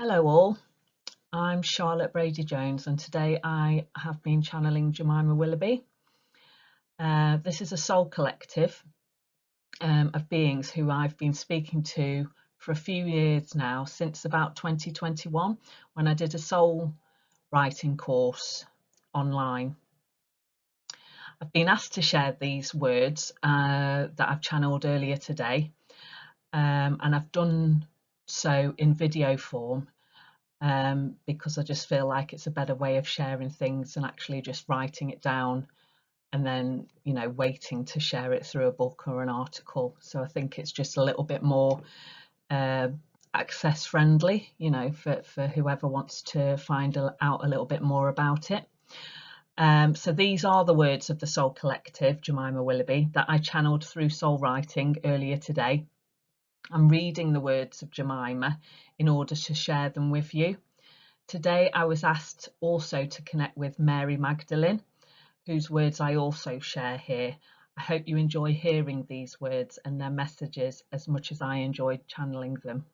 Hello all, I'm Charlotte Brady-Jones and today I have been channeling Jemima Willowby. This is a soul collective of beings who I've been speaking to for a few years now, since about 2021 when I did a soul writing course online. I've been asked to share these words that I've channeled earlier today, and I've done so in video form. Because I just feel like it's a better way of sharing things than actually just writing it down and then, waiting to share it through a book or an article. So I think it's just a little bit more access friendly, for whoever wants to find out a little bit more about it. So these are the words of the Soul Collective, Jemima Willowby, that I channeled through soul writing earlier today. I'm reading the words of Jemima in order to share them with you. Today I was asked also to connect with Mary Magdelene, whose words I also share here. I hope you enjoy hearing these words and their messages as much as I enjoyed channeling them.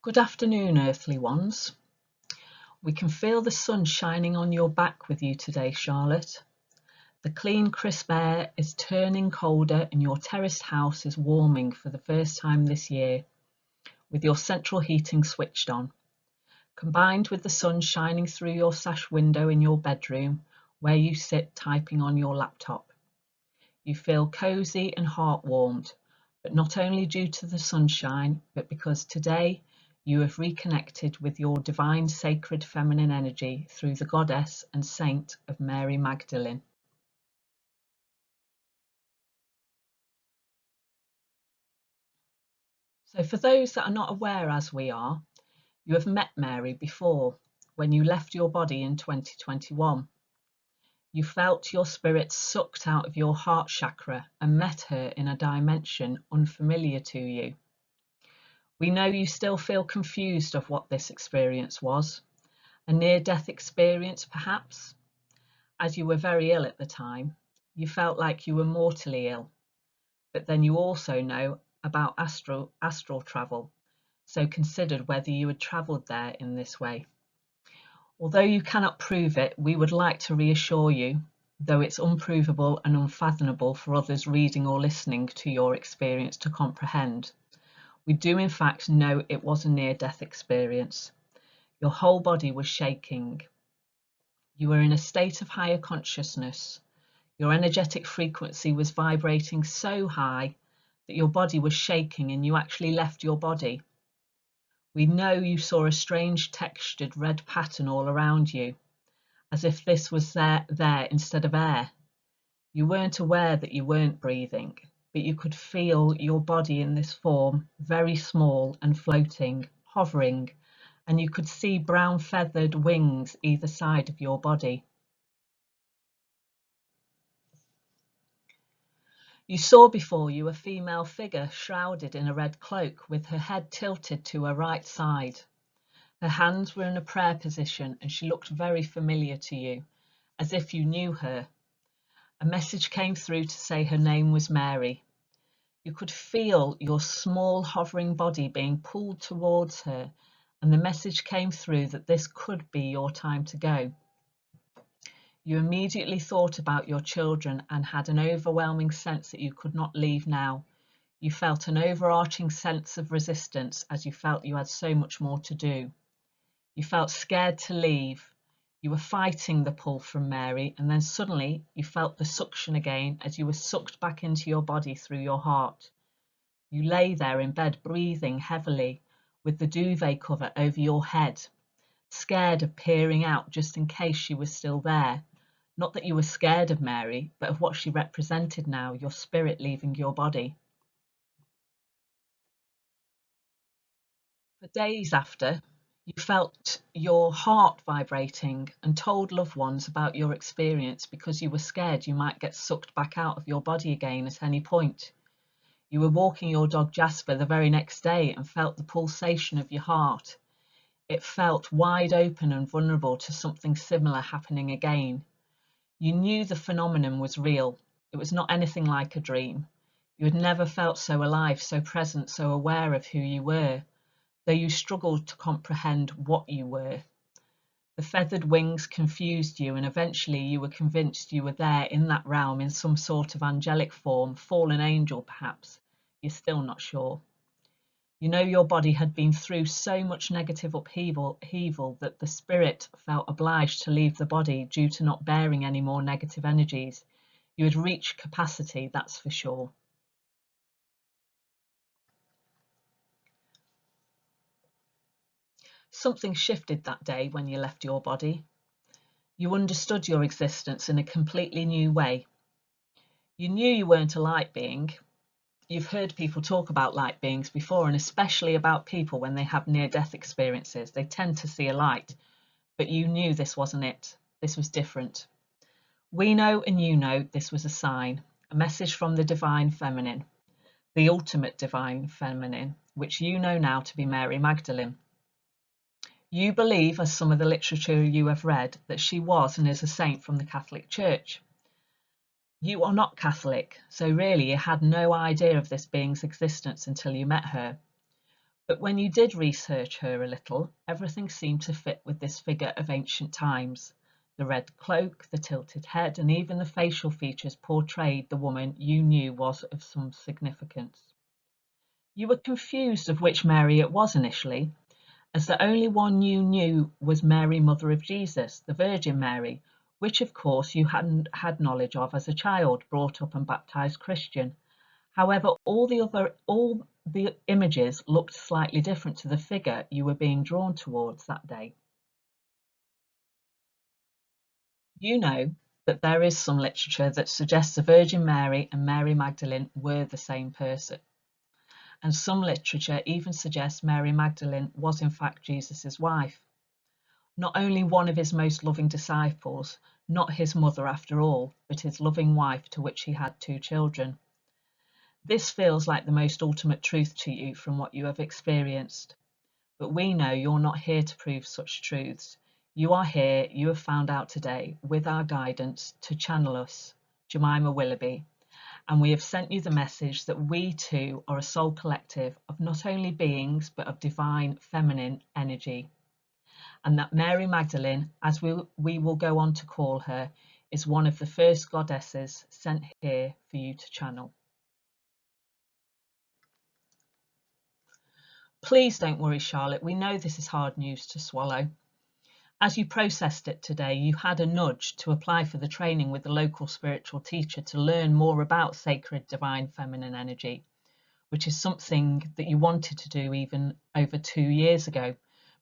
Good afternoon, earthly ones. We can feel the sun shining on your back with you today, Charlotte. The clean, crisp air is turning colder and your terraced house is warming for the first time this year, with your central heating switched on. Combined with the sun shining through your sash window in your bedroom, where you sit typing on your laptop. You feel cosy and heart-warmed, but not only due to the sunshine, but because today you have reconnected with your divine sacred feminine energy through the goddess and saint of Mary Magdalene. So for those that are not aware as we are, you have met Mary before when you left your body in 2021. You felt your spirit sucked out of your heart chakra and met her in a dimension unfamiliar to you. We know you still feel confused of what this experience was. A near-death experience, perhaps? As you were very ill at the time, you felt like you were mortally ill. But then you also know about astral travel, so considered whether you had travelled there in this way. Although you cannot prove it, we would like to reassure you, though it's unprovable and unfathomable for others reading or listening to your experience to comprehend. We do in fact know it was a near-death experience. Your whole body was shaking. You were in a state of higher consciousness. Your energetic frequency was vibrating so high that your body was shaking and you actually left your body. We know you saw a strange textured red pattern all around you, as if this was there instead of air. You weren't aware that you weren't breathing, but you could feel your body in this form, very small and floating, hovering, and you could see brown feathered wings either side of your body. You saw before you a female figure shrouded in a red cloak with her head tilted to her right side. Her hands were in a prayer position and she looked very familiar to you, as if you knew her. A message came through to say her name was Mary. You could feel your small hovering body being pulled towards her, and the message came through that this could be your time to go. You immediately thought about your children and had an overwhelming sense that you could not leave now. You felt an overarching sense of resistance as you felt you had so much more to do. You felt scared to leave. You were fighting the pull from Mary, and then suddenly you felt the suction again as you were sucked back into your body through your heart. You lay there in bed breathing heavily with the duvet cover over your head, scared of peering out just in case she was still there. Not that you were scared of Mary, but of what she represented now, your spirit leaving your body. For days after, you felt your heart vibrating and told loved ones about your experience because you were scared you might get sucked back out of your body again at any point. You were walking your dog Jasper the very next day and felt the pulsation of your heart. It felt wide open and vulnerable to something similar happening again. You knew the phenomenon was real. It was not anything like a dream. You had never felt so alive, so present, so aware of who you were, though you struggled to comprehend what you were. The feathered wings confused you, and eventually you were convinced you were there in that realm in some sort of angelic form, fallen angel perhaps. You're still not sure. You know your body had been through so much negative upheaval that the spirit felt obliged to leave the body due to not bearing any more negative energies. You had reached capacity, that's for sure. Something shifted that day when you left your body. You understood your existence in a completely new way. You knew you weren't a light being. You've heard people talk about light beings before, and especially about people when they have near-death experiences. They tend to see a light, but you knew this wasn't it. This was different. We know and you know this was a sign, a message from the divine feminine, the ultimate divine feminine, which you know now to be Mary Magdalene. You believe, as some of the literature you have read, that she was and is a saint from the Catholic Church. You are not Catholic, so really you had no idea of this being's existence until you met her. But when you did research her a little, everything seemed to fit with this figure of ancient times. The red cloak, the tilted head, and even the facial features portrayed the woman you knew was of some significance. You were confused of which Mary it was initially, as the only one you knew was Mary, Mother of Jesus, the Virgin Mary, which of course you hadn't had knowledge of as a child, brought up and baptized Christian. However, all the images looked slightly different to the figure you were being drawn towards that day. You know that there is some literature that suggests the Virgin Mary and Mary Magdalene were the same person. And some literature even suggests Mary Magdalene was in fact Jesus' wife. Not only one of his most loving disciples, not his mother after all, but his loving wife to which he had 2 children. This feels like the most ultimate truth to you from what you have experienced. But we know you're not here to prove such truths. You are here, you have found out today, with our guidance, to channel us, Jemima Willowby, and we have sent you the message that we too are a soul collective of not only beings, but of divine feminine energy. And that Mary Magdalene, as we will go on to call her, is one of the first goddesses sent here for you to channel. Please don't worry, Charlotte. We know this is hard news to swallow. As you processed it today, you had a nudge to apply for the training with the local spiritual teacher to learn more about sacred divine feminine energy, which is something that you wanted to do even over 2 years ago.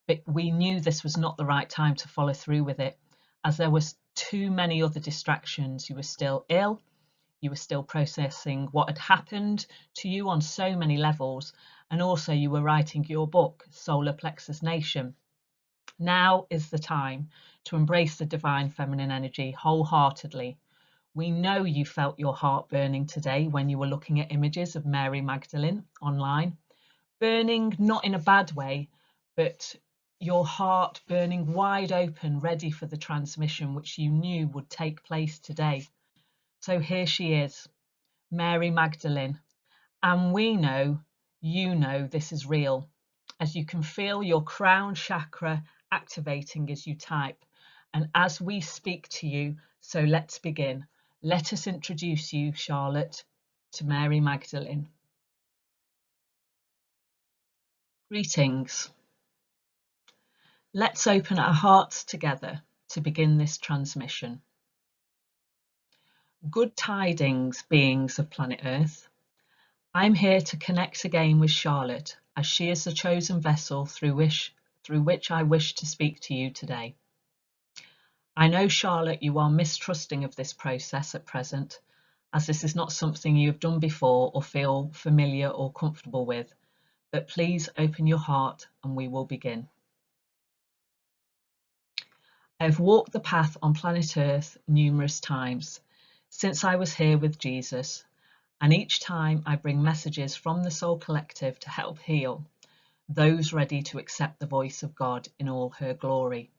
But we knew this was not the right time to follow through with it, as there was too many other distractions. You were still ill, you were still processing what had happened to you on so many levels, and also you were writing your book, Solar Plexus Nation. Now is the time to embrace the divine feminine energy wholeheartedly. We know you felt your heart burning today when you were looking at images of Mary Magdalene online. Burning not in a bad way, but your heart burning wide open, ready for the transmission which you knew would take place today. So here she is, Mary Magdalene, and we know, you know this is real, as you can feel your crown chakra activating as you type. And as we speak to you, so let's begin. Let us introduce you, Charlotte, to Mary Magdalene. Greetings. Let's open our hearts together to begin this transmission. Good tidings, beings of planet Earth. I'm here to connect again with Charlotte, as she is the chosen vessel through which I wish to speak to you today. I know, Charlotte, you are mistrusting of this process at present, as this is not something you have done before or feel familiar or comfortable with, but please open your heart and we will begin. I have walked the path on planet Earth numerous times since I was here with Jesus, and each time I bring messages from the Soul Collective to help heal those ready to accept the voice of God in all her glory.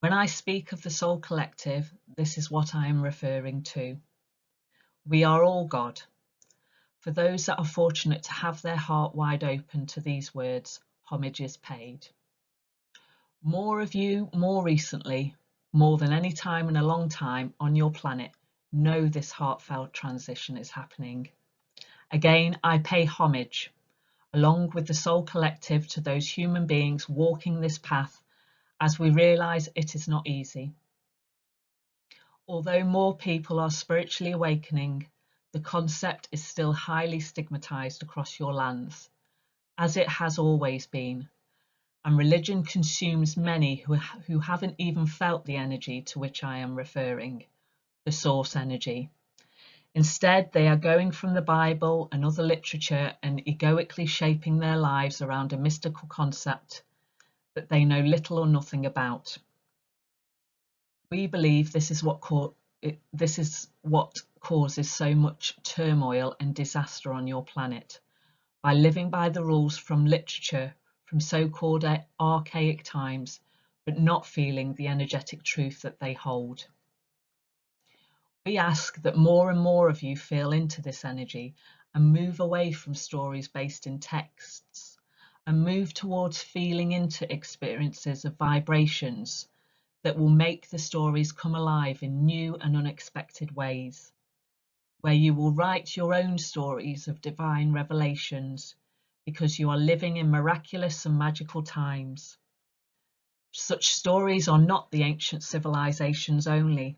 When I speak of the Soul Collective, this is what I am referring to. We are all God. For those that are fortunate to have their heart wide open to these words, homage is paid. More of you, more recently, more than any time in a long time on your planet, know this heartfelt transition is happening. Again, I pay homage, along with the Soul Collective, to those human beings walking this path, as we realise it is not easy. Although more people are spiritually awakening, the concept is still highly stigmatised across your lands, as it has always been, and religion consumes many who haven't even felt the energy to which I am referring, the source energy. Instead, they are going from the Bible and other literature and egoically shaping their lives around a mystical concept that they know little or nothing about. We believe this is what causes so much turmoil and disaster on your planet, by living by the rules from literature from so-called archaic times, but not feeling the energetic truth that they hold. We ask that more and more of you feel into this energy and move away from stories based in texts and move towards feeling into experiences of vibrations that will make the stories come alive in new and unexpected ways, where you will write your own stories of divine revelations because you are living in miraculous and magical times. Such stories are not the ancient civilizations only.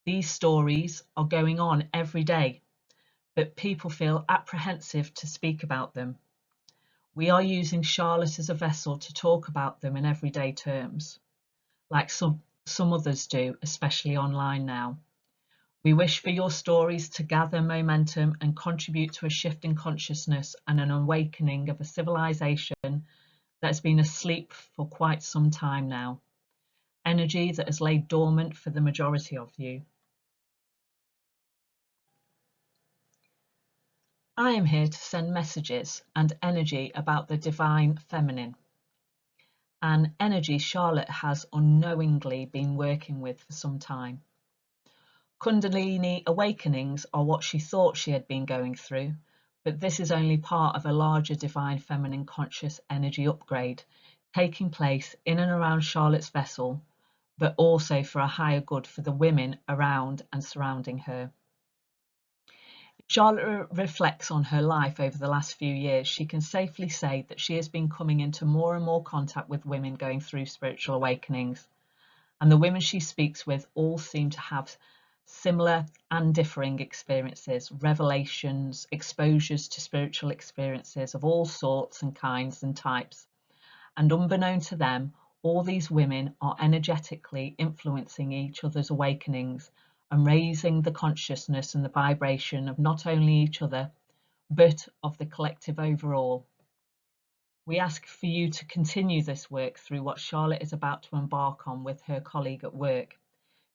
These stories are going on every day, but people feel apprehensive to speak about them. We are using Charlotte as a vessel to talk about them in everyday terms, like some others do, especially online now. We wish for your stories to gather momentum and contribute to a shift in consciousness and an awakening of a civilization that has been asleep for quite some time now, energy that has laid dormant for the majority of you. I am here to send messages and energy about the divine feminine, an energy Charlotte has unknowingly been working with for some time. Kundalini awakenings are what she thought she had been going through, but this is only part of a larger divine feminine conscious energy upgrade taking place in and around Charlotte's vessel, but also for a higher good for the women around and surrounding her. Charlotte reflects on her life over the last few years. She can safely say that she has been coming into more and more contact with women going through spiritual awakenings, and the women she speaks with all seem to have similar and differing experiences, revelations, exposures to spiritual experiences of all sorts and kinds and types. And unbeknown to them, all these women are energetically influencing each other's awakenings and raising the consciousness and the vibration of not only each other, but of the collective overall. We ask for you to continue this work through what Charlotte is about to embark on with her colleague at work,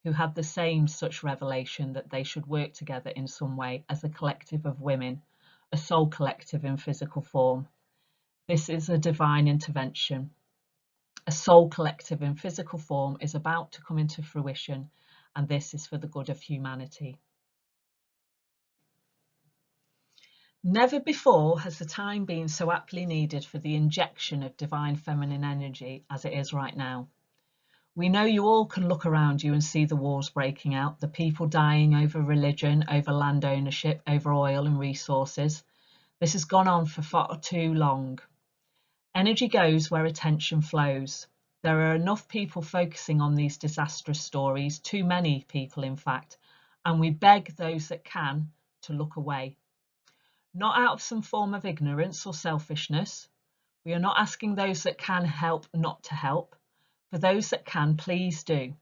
who had the same such revelation that they should work together in some way as a collective of women, a soul collective in physical form. This is a divine intervention. A soul collective in physical form is about to come into fruition, and this is for the good of humanity. Never before has the time been so aptly needed for the injection of divine feminine energy as it is right now. We know you all can look around you and see the wars breaking out, the people dying over religion, over land ownership, over oil and resources. This has gone on for far too long. Energy goes where attention flows. There are enough people focusing on these disastrous stories, too many people in fact, and we beg those that can to look away. Not out of some form of ignorance or selfishness. We are not asking those that can help not to help. For those that can, please do.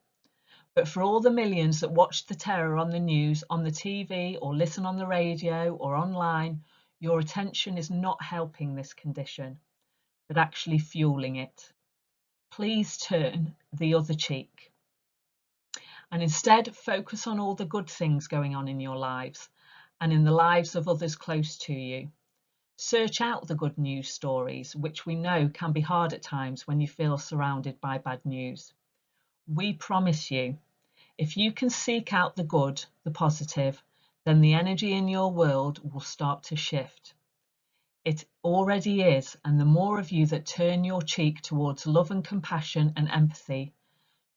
But for all the millions that watch the terror on the news, on the TV, or listen on the radio or online, your attention is not helping this condition, but actually fueling it. Please turn the other cheek and instead focus on all the good things going on in your lives and in the lives of others close to you. Search out the good news stories, which we know can be hard at times when you feel surrounded by bad news. We promise you, if you can seek out the good, the positive, then the energy in your world will start to shift. It already is, and the more of you that turn your cheek towards love and compassion and empathy,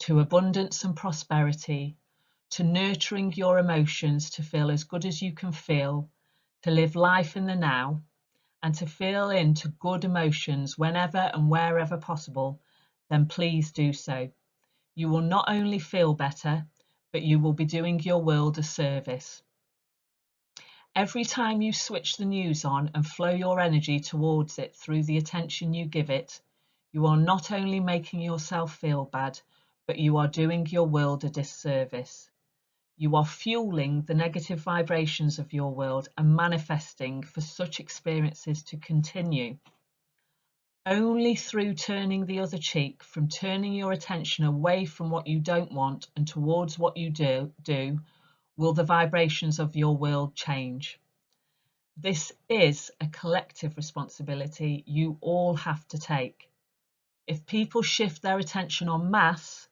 to abundance and prosperity, to nurturing your emotions to feel as good as you can feel, to live life in the now, and to feel into good emotions whenever and wherever possible, then please do so. You will not only feel better, but you will be doing your world a service. Every time you switch the news on and flow your energy towards it through the attention you give it, you are not only making yourself feel bad, but you are doing your world a disservice. You are fueling the negative vibrations of your world and manifesting for such experiences to continue. Only through turning the other cheek, from turning your attention away from what you don't want and towards what you do, will the vibrations of your world change. This is a collective responsibility you all have to take. If people shift their attention en masse,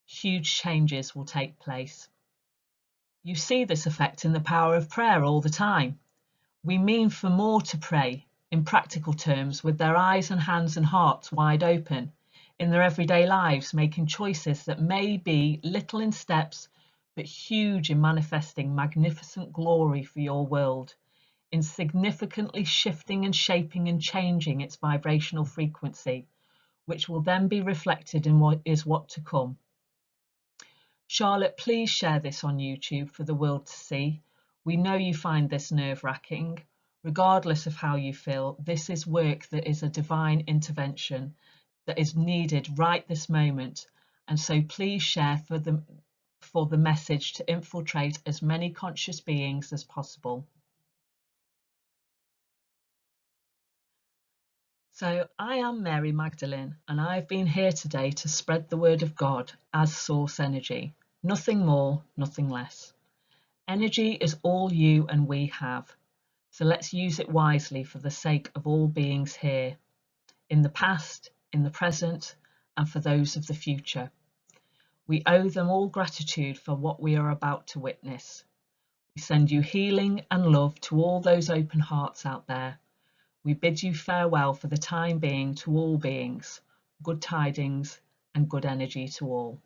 huge changes will take place. You see this effect in the power of prayer all the time. We mean for more to pray, in practical terms, with their eyes and hands and hearts wide open, in their everyday lives, making choices that may be little in steps, but huge in manifesting magnificent glory for your world, in significantly shifting and shaping and changing its vibrational frequency, which will then be reflected in what to come. Charlotte, please share this on YouTube for the world to see. We know you find this nerve-wracking. Regardless of how you feel, this is work that is a divine intervention that is needed right this moment. And so please share for the message to infiltrate as many conscious beings as possible. So I am Mary Magdelene, and I've been here today to spread the word of God as source energy. Nothing more, nothing less. Energy is all you and we have, so let's use it wisely for the sake of all beings here, in the past, in the present, and for those of the future. We owe them all gratitude for what we are about to witness. We send you healing and love to all those open hearts out there. We bid you farewell for the time being to all beings, good tidings and good energy to all.